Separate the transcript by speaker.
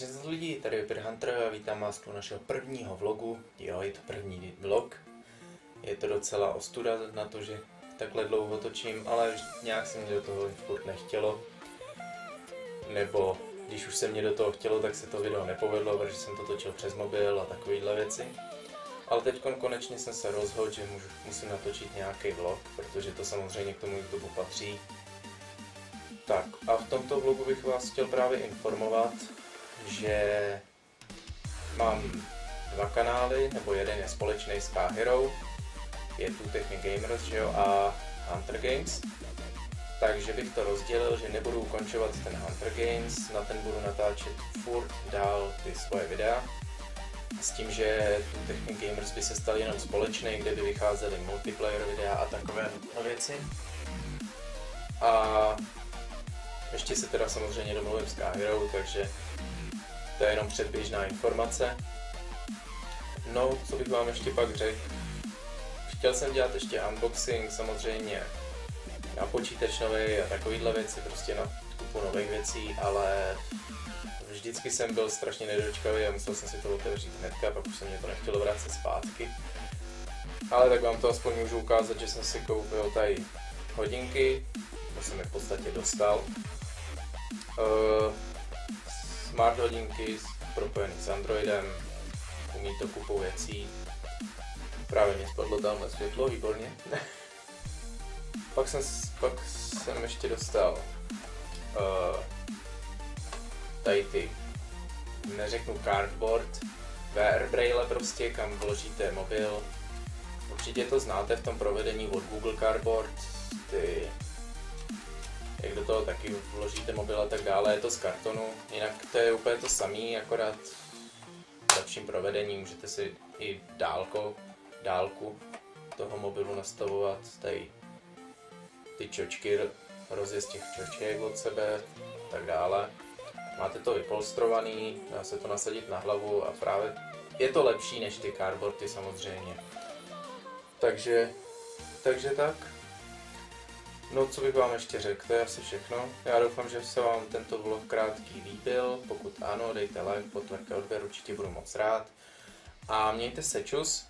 Speaker 1: Nazdar lidi, tady je Pir Hunter a vítám vás u našeho prvního vlogu. Jo, je to první vlog. Je to docela ostuda na to, že takhle dlouho točím, ale nějak se mi do toho furt nechtělo. Nebo když už se mě do toho chtělo, tak se to video nepovedlo, protože jsem to točil přes mobil a takovéhle věci. Ale teď konečně jsem se rozhodl, že musím natočit nějaký vlog, protože to samozřejmě k tomu YouTube patří. Tak a v tomto vlogu bych vás chtěl právě informovat, že mám dva kanály, nebo jeden je společný s K-Hero, je tu Technic Gamers, že jo, a Hunter Games. Takže bych to rozdělil, že nebudu ukončovat ten Hunter Games, na ten budu natáčet furt dál ty svoje videa. S tím, že tu Technic Gamers by se stal jenom společný, kde by vycházely multiplayer videa a takové věci. A ještě se teda samozřejmě domluvím s K-Hero, takže to je jenom předběžná informace. No, co bych vám ještě pak řekl. Chtěl jsem dělat ještě unboxing, samozřejmě na počítač nový a takovýhle věci, prostě na kupu nových věcí, ale vždycky jsem byl strašně nedočkavý a musel jsem si to otevřít hnedka, pak už se mě to nechtělo vracet zpátky. Ale tak vám to aspoň můžu ukázat, že jsem si koupil tady hodinky, to jsem je v podstatě dostal. Smart hodinky propojený s Androidem, umí to kupu věcí. Právě mě spadlo tamhle světlo, výborně. pak jsem ještě dostal tady ty, neřeknu cardboard, VR braille prostě, kam vložíte mobil. Určitě to znáte v tom provedení od Google Cardboard, jak do toho taky vložíte mobil a tak dále, je to z kartonu, jinak to je úplně to samé, akorát v lepším provedení, můžete si i dálku toho mobilu nastavovat, tady ty čočky, rozjezd těch čoček od sebe a tak dále. Máte to vypolstrovaný, dá se to nasadit na hlavu a právě je to lepší než ty cardboardy samozřejmě. Takže tak. No, co bych vám ještě řekl, to je asi všechno. Já doufám, že se vám tento vlog krátký líbil. Pokud ano, dejte like, potvrďte odběr, určitě budu moc rád. A mějte se, čus.